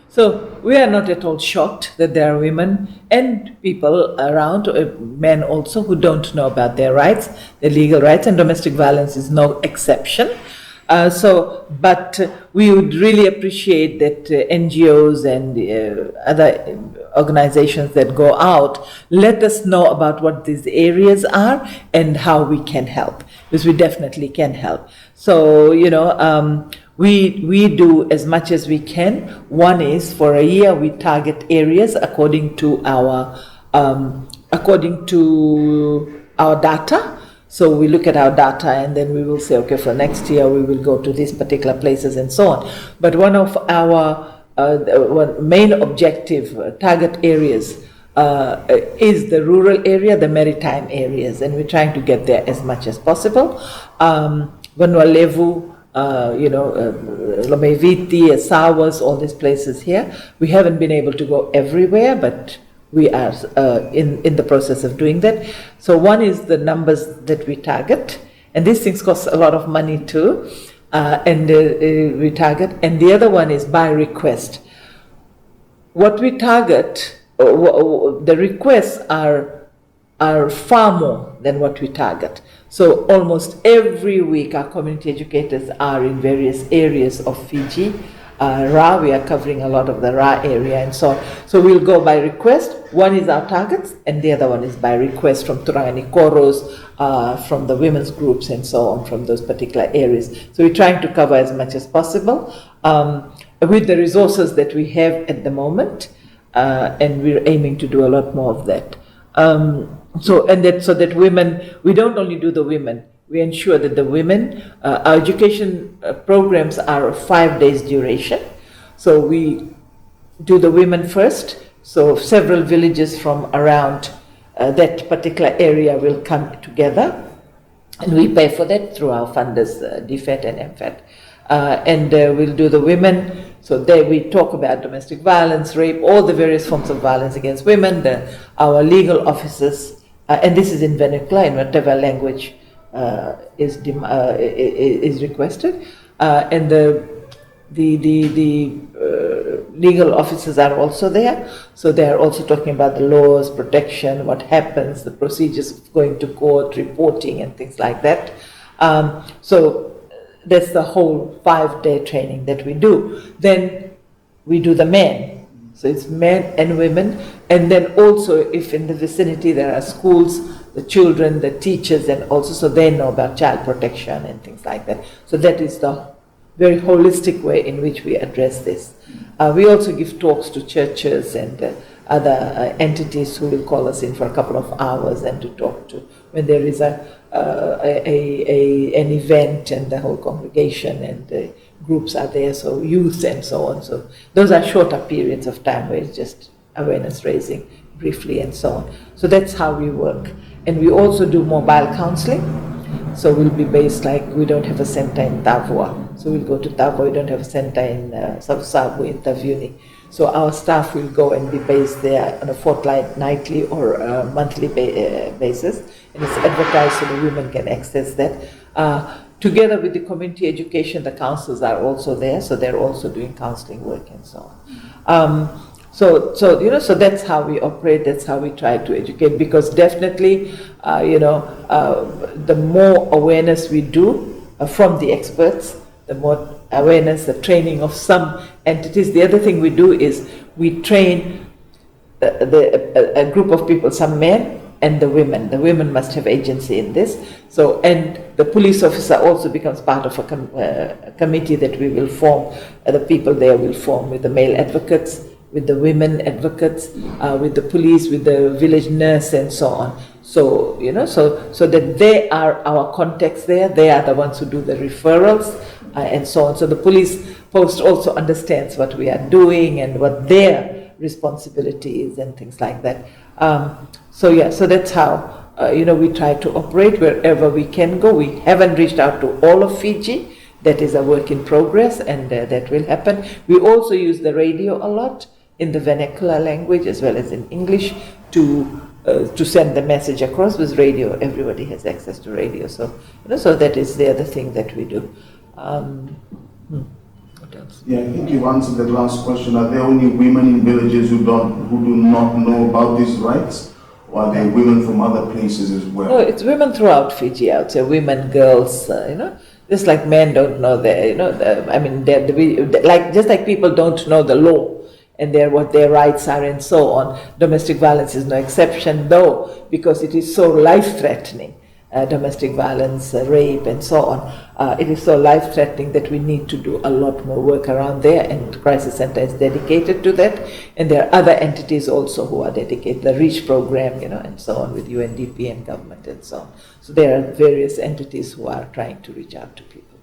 So we are not at all shocked that there are women and people around, men also, who don't know about their rights, their legal rights, and domestic violence is no exception. But we would really appreciate that NGOs and other organizations that go out let us know about what these areas are and how we can help, because we definitely can help. So, we do as much as we can. One is, for a year we target areas according to our data. So we look at our data and then we will say, okay, for next year we will go to these particular places and so on. But one of our main objective target areas is the rural area, the maritime areas, and we're trying to get there as much as possible. Vanuatu, Lomeviti, Asawas, all these places here. We haven't been able to go everywhere, but we are in the process of doing that. So one is the numbers that we target, and these things cost a lot of money too, and we target. And the other one is by request. What we target, the requests are far more than what we target. So almost every week our community educators are in various areas of Fiji. Ra, we are covering a lot of the Ra area and so on. So we'll go by request. One is our targets, and the other one is by request from Turangani Koros, from the women's groups and so on, from those particular areas. So we're trying to cover as much as possible with the resources that we have at the moment, and we're aiming to do a lot more of that. So that women, we don't only do the women, we ensure that the women, our education programs are 5 days duration. So we do the women first. So several villages from around that particular area will come together, and we pay for that through our funders, DFAT and MFAT. And we'll do the women. So there we talk about domestic violence, rape, all the various forms of violence against women. Our legal officers, and this is in vernacular, in whatever language is requested, and the legal officers are also there. So they are also talking about the laws, protection, what happens, the procedures of going to court, reporting, and things like that. So that's the whole 5-day training that we do. Then we do the men. So it's men and women. And then also, if in the vicinity there are schools, the children, the teachers, and also so they know about child protection and things like that. So that is the very holistic way in which we address this. We also give talks to churches and other entities who will call us in for a couple of hours and to talk to when there is an event and the whole congregation and the groups are there, so youth and so on. So those are shorter periods of time where it's just awareness raising briefly and so on. So that's how we work. And we also do mobile counseling. So we'll be based, like, we don't have a center in Tavua. So we'll go to Tavua, we don't have a center in Savu in Taviuni. So our staff will go and be based there on a fortnightly or a monthly basis. And it's advertised so the women can access that. Together with the community education, the counselors are also there. So they're also doing counseling work and so on. So that's how we operate, that's how we try to educate, because definitely, the more awareness we do from the experts, the more awareness, the training of some entities. The other thing we do is we train a group of people, some men and the women. The women must have agency in this. So, and the police officer also becomes part of a committee that we will form. The people there will form with the male advocates, with the women advocates, with the police, with the village nurse, and so on. So, so that they are our contacts there. They are the ones who do the referrals, and so on. So the police post also understands what we are doing and what their responsibility is and things like that. So that's how, we try to operate wherever we can go. We haven't reached out to all of Fiji. That is a work in progress, and that will happen. We also use the radio a lot in the vernacular language as well as in English to send the message across. With radio, everybody has access to radio. So, so that is the other thing that we do. What else. Yeah, I think you've answered that last question. Are there only women in villages who do not know about these rights, or are there women from other places as well? No, it's women throughout Fiji. I would say women, girls. Just like men don't know just like people don't know the law and what their rights are and so on. Domestic violence is no exception, though, because it is so life-threatening. Domestic violence, rape, and so on. It is so life-threatening that we need to do a lot more work around there, and Crisis Center is dedicated to that. And there are other entities also who are dedicated, the REACH program, and so on, with UNDP and government and so on. So there are various entities who are trying to reach out to people.